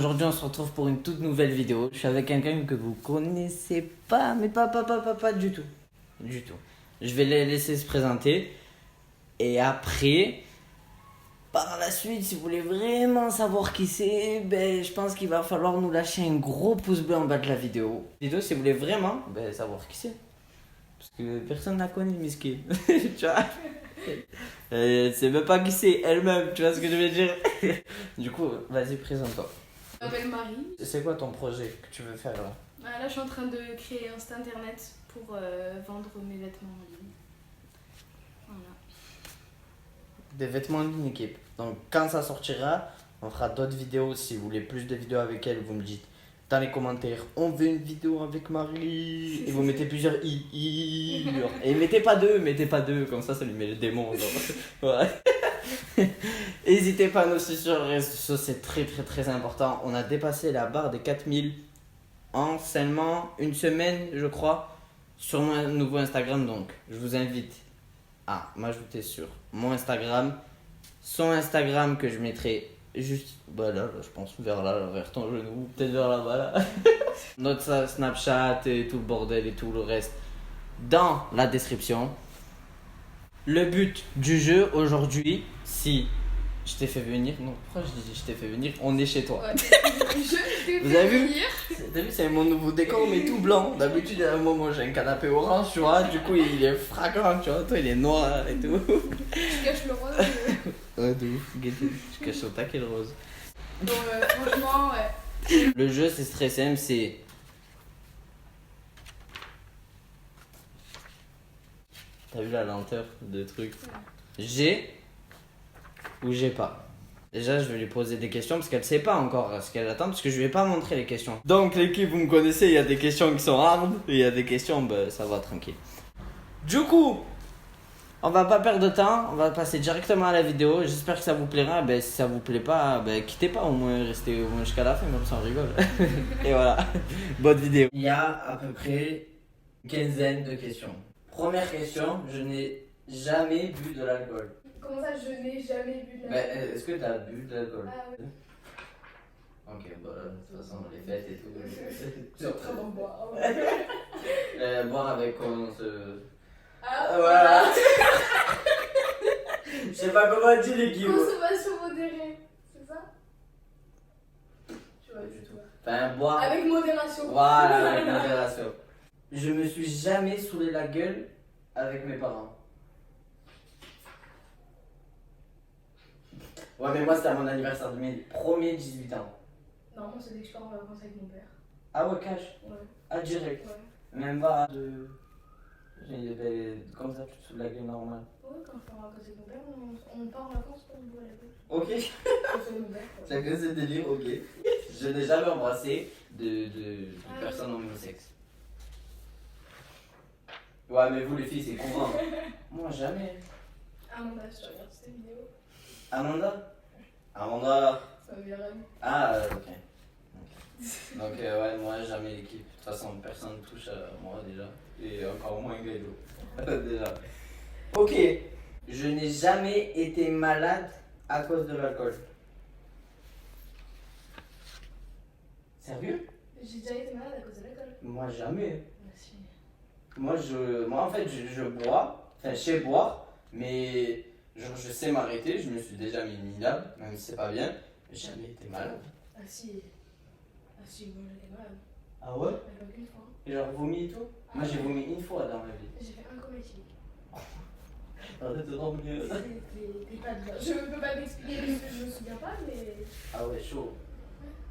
aujourd'hui on se retrouve pour une toute nouvelle vidéo. Je suis avec quelqu'un que vous connaissez pas, mais pas du tout. Du tout. Je vais les laisser se présenter. Et après, par la suite, si vous voulez vraiment savoir qui c'est, ben, je pense qu'il va falloir nous lâcher un gros pouce bleu en bas de la vidéo. Vidéo, si vous voulez vraiment savoir qui c'est. Parce que personne ne la connaît, Miski. Tu vois, c'est même pas qui c'est elle-même, tu vois ce que je veux dire. Du coup, vas-y, présente-toi. Je m'appelle Marie. C'est quoi ton projet que tu veux faire là? Là, je suis en train de créer un site internet pour vendre mes vêtements en ligne. Voilà. Des vêtements en ligne, équipe. Donc, quand ça sortira, on fera d'autres vidéos. Si vous voulez plus de vidéos avec elle, vous me dites dans les commentaires, on veut une vidéo avec Marie. Et vous mettez plusieurs i. Genre. Et mettez pas deux, comme ça lui met le démon. Ouais. N'hésitez pas à nous suivre sur les réseaux sociaux, c'est très important. On a dépassé la barre des 4000 en seulement une semaine, je crois, sur mon nouveau Instagram. Donc, je vous invite à m'ajouter sur mon Instagram, son Instagram que je mettrai juste là, je pense vers là, vers ton genou, peut-être vers là-bas là. Notre Snapchat et tout le bordel et tout le reste dans la description. Le but du jeu aujourd'hui, si je t'ai fait venir, non, pourquoi je dis je t'ai fait venir, on est chez toi. Ouais, Vous avez vu? T'as vu, c'est mon nouveau décor mais tout blanc. D'habitude, à un moment j'ai un canapé orange, tu vois, du coup il est fragrant, tu vois, toi il est noir et tout. Je cache le rose. Ouais, de ouf, guettez, je cache au taquet le rose. Donc, franchement, ouais. Le jeu c'est très simple, c'est. T'as vu la lenteur de truc? J'ai ou j'ai pas? Déjà, je vais lui poser des questions parce qu'elle sait pas encore ce qu'elle attend parce que je lui ai pas montré les questions. Donc, l'équipe, vous me connaissez, il y a des questions qui sont hard et il y a des questions, ça va tranquille. Du coup, on va pas perdre de temps, on va passer directement à la vidéo. J'espère que ça vous plaira. Si ça vous plaît pas, quittez pas, au moins restez au moins jusqu'à la fin, comme ça on rigole. Et voilà, bonne vidéo. Il y a à peu près une quinzaine de questions. Première question, je n'ai jamais bu de l'alcool. Comment ça, je n'ai jamais bu de l'alcool? Est-ce que tu as bu de l'alcool? Ah oui. Ok, de toute façon, les fêtes et tout. Je suis en train d'en boire. Boire avec quoi on se. Ah, Voilà. Je sais pas comment dire l'équipe. Consommation modérée, c'est ça? Tu vois, du tout. Enfin, boire. Avec modération. Voilà, avec modération. Je me suis jamais saoulé la gueule avec mes parents. Ouais, mais moi c'était à mon anniversaire de mes premiers 18 ans. Non, moi, c'est dès que je pars en vacances avec mon père. Ah ouais, cash. Ouais. Ah, direct. Ouais. Même pas de. Comme ça, tu te saoules la gueule normal. Ouais, quand je pars en vacances avec mon père, on part en vacances pour boire la gueule. Ok. C'est mon père, quoi. Chacun ses délires, ok. Je n'ai jamais embrassé de personne en même sexe. Ouais, mais vous les filles, c'est courant. Moi, jamais. Amanda, je regarde cette vidéo. Amanda? Amanda. C'est ma meilleure amie. Ah, ok. Donc, ouais, moi, jamais l'équipe. De toute façon, personne ne touche à moi déjà. Et encore moins Gaido. Déjà. Ok. Je n'ai jamais été malade à cause de l'alcool. Sérieux? J'ai déjà été malade à cause de l'alcool. Moi, jamais. Merci. Moi, en fait, je bois, enfin, je sais boire, mais genre, je sais m'arrêter. Je me suis déjà mis minable, même si c'est pas bien. J'ai jamais été malade. Ah si. Ah si, moi j'étais malade. Ah ouais? Elle m'a qu'une fois. Et genre, vomi et tout? Moi, j'ai vomi une fois dans ma vie. J'ai fait un coma éthylique. Arrête de dormir. T'es pas de... Je peux pas t'expliquer parce que je me souviens pas, mais. Ah ouais, chaud.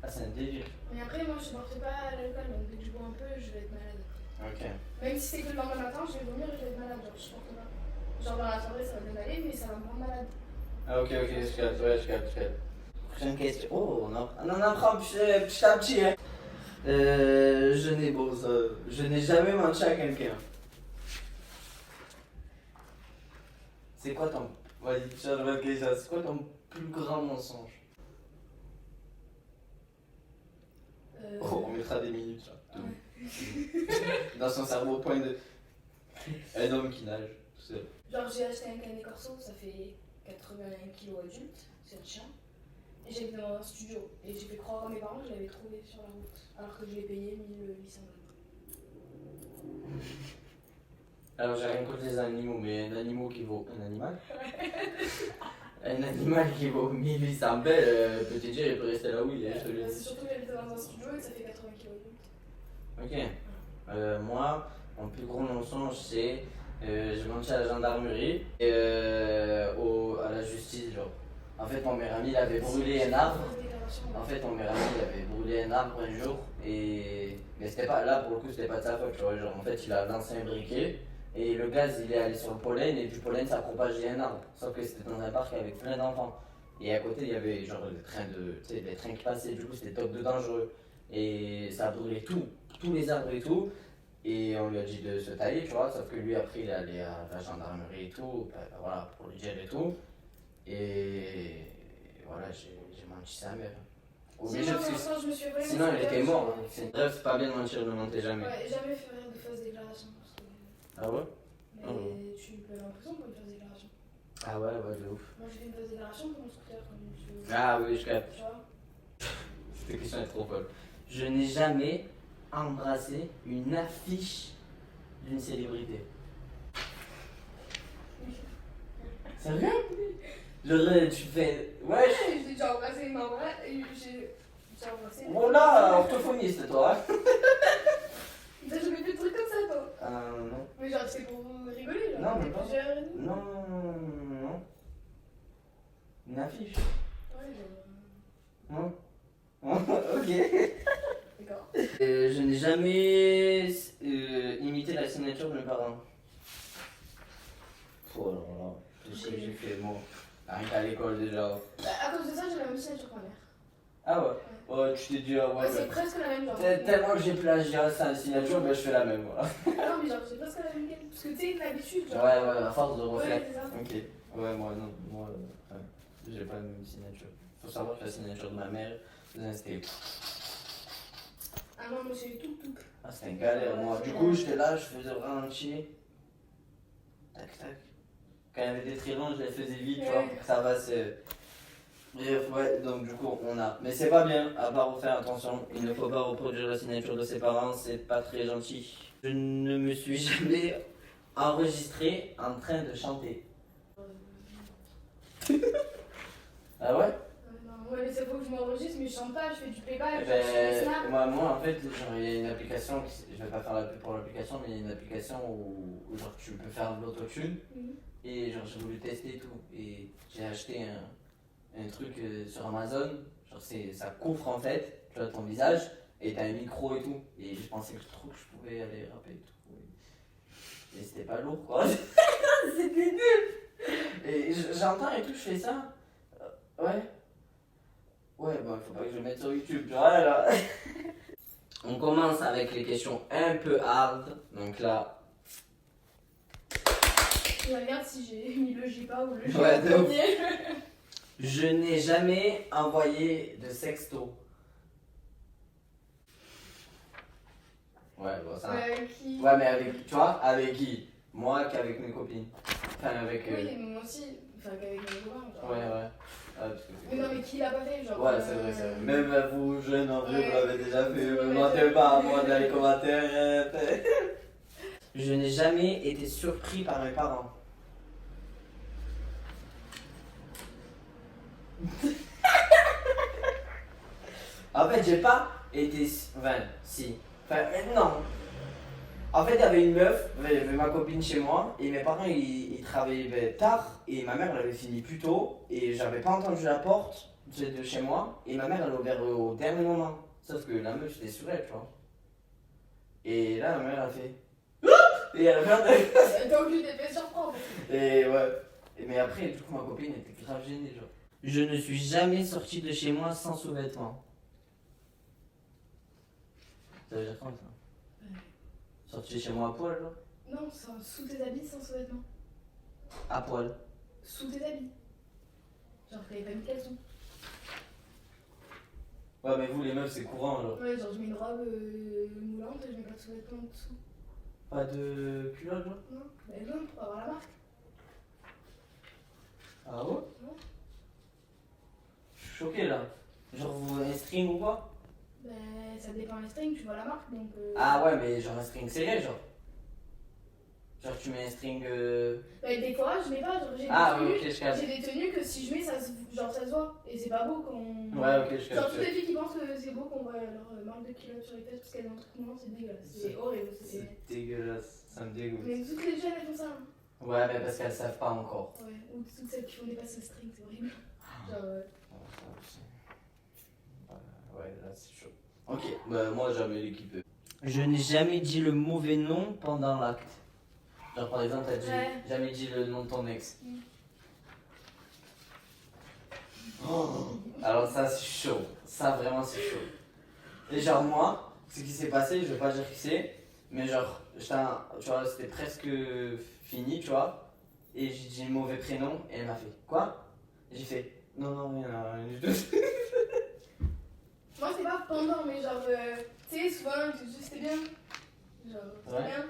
Ah, c'est un délire. Mais après, moi je supporte pas l'alcool, donc dès que je bois un peu, je vais être malade. Ok. Même si c'est que le lendemain matin, je vais vomir et je vais être malade. Genre, je supporte pas. Genre, dans la soirée, ça va bien aller, mais ça va me rendre malade. Ah, ok, je capte, ouais, je capte. Prochaine question. Oh, on en apprend petit à petit, hein. Je n'ai jamais menti à quelqu'un. C'est quoi ton. Vas-y, change votre question. C'est quoi ton plus grand mensonge? Oh, on mettra des minutes là. Dans son cerveau, point de. Un homme qui nage, tout seul. Genre, j'ai acheté un canet corso, ça fait 81 kg adulte, c'est un chien. Et j'habitais dans un studio. Et j'ai fait croire à mes parents que je l'avais trouvé sur la route. Alors que je l'ai payé 1800 euros. Alors j'ai rien contre les animaux, mais un animal qui vaut... Un animal un animal qui vaut 1800 belles, peut te dire, il peut rester là où il est, je te le C'est dis. surtout que j'habitais dans un studio et que ça fait 80 km. Ok. Moi, mon plus gros mensonge, c'est... j'ai menti à la gendarmerie et à la justice, genre. En fait, mon meilleur ami, il avait brûlé un arbre. En fait, mon meilleur ami, il avait brûlé un arbre un jour et... Mais c'était pas... Là, pour le coup, c'était pas de sa faute, tu vois. Genre, en fait, il a lancé un briquet et le gaz, il est allé sur le pollen et du pollen, ça a propagé un arbre. Sauf que c'était dans un parc avec plein d'enfants. Et à côté, il y avait genre des trains, des trains qui passaient, du coup, c'était top de dangereux. Et ça a brûlé tous les arbres et tout. Et on lui a dit de se tailler, tu vois. Sauf que lui, après, il est allé à la gendarmerie et tout, voilà, pour lui dire et tout. Et voilà, j'ai menti sa mère. Obligé, parce que sinon il était mort. Hein. C'est bref, c'est pas bien de mentir, ne mentez jamais. Ouais, jamais faire de fausses déclarations. Ah ouais? Mais tu peux avoir l'impression pour une fausse déclaration. Ah ouais, de ouf. Moi j'ai fait une fausse déclaration pour mon scooter quand tu... Ah oui, je capte. Tu vois? Cette question est trop folle. Je n'ai jamais embrassé une affiche d'une célébrité. Sérieux? Genre, tu fais. Ouais. J'ai déjà embrassé une maman et j'ai déjà embrassé. Oh là, orthophoniste toi. T'as jamais fait de trucs comme ça toi? Non. Mais genre c'est pour rigoler genre. Non, mais pas. Plusieurs... Non. Une affiche? Ouais, genre... Non. Ok. D'accord. Je n'ai jamais imité la signature de mes parents. Oh là là, je sais que j'ai fait moi. Rien qu'à l'école déjà. Bah, à cause de ça, j'ai la même signature que ma mère. Ah ouais? Ouais, tu t'es dit, ah ouais. C'est presque la même genre. Tellement que j'ai plagié sa signature, ben je fais la même, voilà. Non, mais genre, j'ai presque la même gueule. Parce que tu sais, une habitude. Genre... Ouais, à force de refaire. Ouais, c'est ça. Ok. Ouais, moi, j'ai pas la même signature. Faut savoir que la signature de ma mère, c'était. Ah non, moi j'ai tout. Ah, c'était une galère, moi. Du coup, j'étais là, je faisais le ralenti. Tac. Quand il y avait des traits longs, je les faisais vite, tu vois, pour que ça passe. Bref, ouais, donc du coup, on a. Mais c'est pas bien, à part refaire attention. Il ne faut pas reproduire la signature de ses parents, c'est pas très gentil. Je ne me suis jamais enregistré en train de chanter. Ah ouais? Non, ouais, mais c'est faut que je m'enregistre, mais je chante pas, je fais du playback, Eh je fais des ben, snaps. moi, en fait, genre, il y a une application, je vais pas faire la pub pour l'application, mais il y a une application où genre, tu peux faire de l'autotune. Et genre, j'ai voulu tester et tout. Et j'ai acheté un truc sur Amazon. Genre, ça couvre en fait, tu vois, ton visage. Et t'as un micro et tout. Et je pensais que je pouvais aller rapper et tout. Et c'était pas lourd quoi. C'était nul. Et j'entends et tout, je fais ça. Ouais. Ouais, bon, faut pas que je le mette sur YouTube, tu vois là. On commence avec les questions un peu hard. Donc là. Je regarde si j'ai mis le J-pas ou le J Ouais, en de ouf. premier. Je n'ai jamais envoyé de sexto. Ouais, bon, ça. Qui... Ouais, mais avec, tu vois, avec qui? Moi qu'avec mes copines. Enfin, avec. Oui, mais moi aussi. Enfin, qu'avec mes copains. Genre... Ouais. Parce que Mais non, mais qui l'a pas fait genre, ouais, c'est vrai. Même vous, jeunes, en vrai, ouais. vous l'avez déjà fait. Ne mentez pas à moi dans les commentaires. Je n'ai jamais été surpris par mes parents. En fait, j'ai pas été. Enfin, si. Enfin, non. En fait, il y avait une meuf, il y avait ma copine chez moi, et mes parents ils travaillaient tard, et ma mère elle avait fini plus tôt, et j'avais pas entendu la porte de chez moi, et ma mère elle a ouvert au dernier moment. Sauf que la meuf c'était sur elle, tu vois. Et là, ma mère elle a fait. Et elle a fait. Donc, je t'ai fait surprendre. Et ouais. Mais après, du coup, ma copine était grave gênée, genre. Je ne suis jamais sorti de chez moi sans sous-vêtements. Ça veut dire quoi ça? Sorti de chez moi à poil, genre? Non, sous tes habits sans sous-vêtements. À poil. Sous tes habits. Genre, t'avais pas mis de caleçon. Ouais, mais vous, les meufs, c'est courant, genre. Ouais, genre, je mets une robe moulante et je mets pas de sous-vêtements en dessous. Pas de culotte, genre? Non, mais non, pour avoir la marque. Ah ouais? Non. choqué là. Genre, un string ou quoi? Ben, ça dépend des strings, tu vois la marque donc. Ah ouais, mais genre un string serré, genre. Genre, tu mets un string. Ben, des fois, je mets pas, genre, Ah ouais, ok, je capte. j'ai des tenues que si je mets, genre, ça se voit. Et c'est pas beau quand. Ouais, ok, je Genre, capte. toutes les filles qui pensent que c'est beau qu'on voit leur marque de culotte sur les fesses parce qu'elles ont un truc noir, c'est dégueulasse. C'est horrible. C'est dégueulasse, ça me dégoûte. Mais toutes les jeunes, elles font ça. Hein. Ouais, mais parce qu'elles savent pas encore. Ouais, ou toutes celles qui font des passes au string, c'est horrible. Genre, Ouais, là c'est chaud. Ok, bah moi jamais l'équipe. Je n'ai jamais dit le mauvais nom pendant l'acte. Genre par exemple, t'as dit jamais dit le nom de ton ex. Oh, alors ça c'est chaud. Ça vraiment c'est chaud. Et genre moi, ce qui s'est passé, je vais pas dire qui c'est, mais genre, tu vois, c'était presque fini, tu vois. Et j'ai dit le mauvais prénom et elle m'a fait quoi? J'ai fait non, rien du tout. moi, c'est pas pendant, mais genre, tu sais, souvent, c'était bien. Genre, c'était Ouais. bien.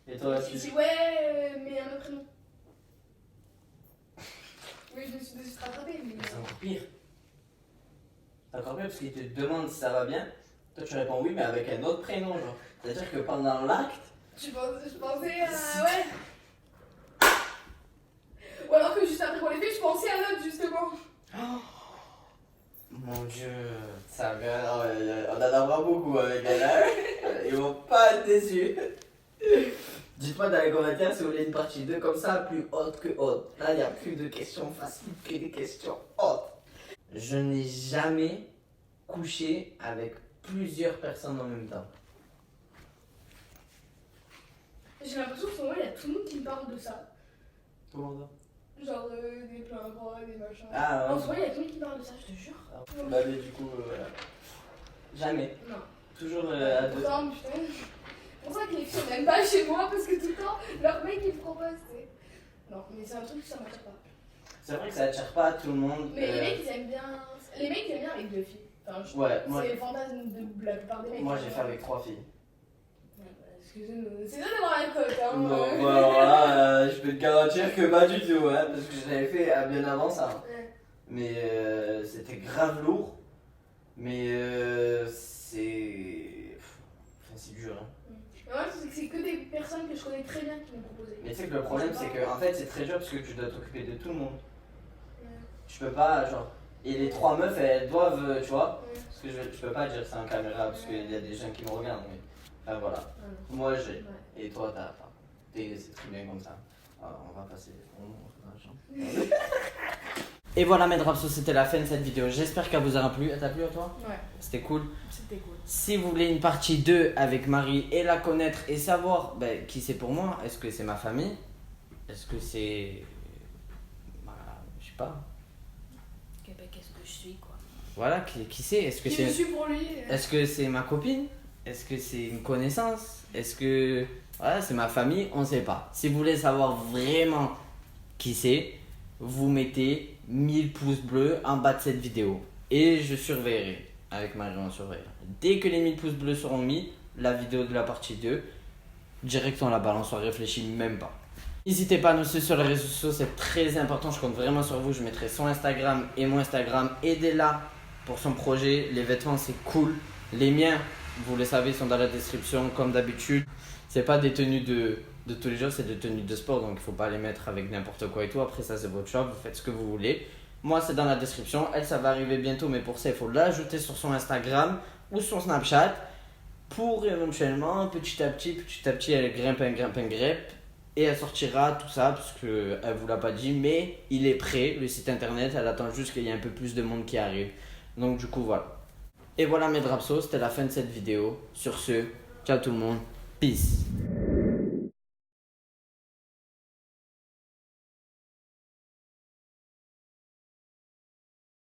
Et toi, Je me suis dit, ouais, mais un autre prénom. Oui, je me suis juste rattrapée, mais. c'est encore pire. C'est encore pire parce qu'il te demande si ça va bien. Toi, tu réponds oui, mais avec un autre prénom, genre. C'est-à-dire que pendant l'acte. Je pensais à. Ouais. Ou alors que juste après pour les filles, je pensais à l'autre, justement. Mon dieu, ça va. On en apprend beaucoup avec elle. Hein. Ils vont pas être déçus. Dites-moi dans les commentaires si vous voulez une partie 2 comme ça, plus haute que haute. Là, il n'y a plus de questions faciles que des questions hautes. Je n'ai jamais couché avec plusieurs personnes en même temps. J'ai l'impression que souvent, il y a tout le monde qui me parle de ça. Tout le monde. Genre des pleins bras, des machins. Ah En ouais. ce moment, il y a tout le monde qui me parle de ça, je te jure. Bah, mais du coup, voilà. Jamais. Non. Toujours à deux. Pourtant, putain. C'est pour ça que les filles n'aiment pas chez moi parce que tout le temps, leur mec il me propose, tu sais. Non, mais c'est un truc que ça m'attire pas. C'est vrai que ça attire pas tout le monde. Mais les mecs ils aiment bien. Les mecs ils aiment bien avec deux filles. Enfin, Ouais, moi, c'est les fantasmes de la plupart des mecs. moi j'ai fait avec 3 filles. Ouais, bah, excusez-nous, c'est ça d'avoir un cote, hein. Bon, voilà, je peux te garantir que pas du tout, hein, parce que je l'avais fait bien avant ça. Ouais. Mais c'était grave lourd. Mais c'est. Enfin, c'est dur. Hein. Mais moi, c'est que des personnes que je connais très bien qui m'ont proposé. Mais tu sais que le problème, c'est que en fait, c'est très dur parce que tu dois t'occuper de tout le monde. Ouais. Tu peux pas, genre. Et les 3 meufs, elles doivent, tu vois. Ouais. Parce que je peux pas dire ça en caméra parce qu'il y a des gens qui me regardent. Mais. Enfin voilà. Ouais. Moi j'ai. Ouais. Et toi t'as. Enfin, c'est très bien comme ça. Alors, on va passer. On Et voilà mes draps, c'était la fin de cette vidéo. J'espère qu'elle vous aura plu. Elle t'a plu à toi? Ouais, C'était cool. c'était cool. Si vous voulez une partie 2 avec Marie et la connaître et savoir qui c'est pour moi, est-ce que c'est ma famille? Est-ce que c'est. Bah, je sais pas. Qu'est-ce que je suis quoi? Voilà, qui c'est? Est-ce que Qui je c'est. suis pour lui? Est-ce que c'est ma copine? Est-ce que c'est une connaissance? Est-ce que. Voilà, c'est ma famille? On sait pas. Si vous voulez savoir vraiment qui c'est, vous mettez 1000 pouces bleus en bas de cette vidéo. Et je surveillerai. Avec Marie, on surveillera. Dès que les 1000 pouces bleus seront mis, la vidéo de la partie 2, direct on la balance, on réfléchit même pas. N'hésitez pas à nous suivre sur les réseaux sociaux, c'est très important, je compte vraiment sur vous. Je mettrai son Instagram et mon Instagram. Aidez-la pour son projet, les vêtements c'est cool. Les miens, vous le savez, sont dans la description comme d'habitude. C'est pas des tenues de tous les jours, c'est des tenues de sport, donc il faut pas les mettre avec n'importe quoi et tout. Après ça c'est votre choix, vous faites ce que vous voulez. Moi c'est dans la description, elle ça va arriver bientôt, mais pour ça il faut l'ajouter sur son Instagram ou son Snapchat pour éventuellement petit à petit elle grimpe et elle sortira tout ça parce qu'elle vous l'a pas dit, mais il est prêt, le site internet, elle attend juste qu'il y ait un peu plus de monde qui arrive. Donc du coup voilà. Et voilà mes drapsos, c'était la fin de cette vidéo. Sur ce, ciao tout le monde, peace.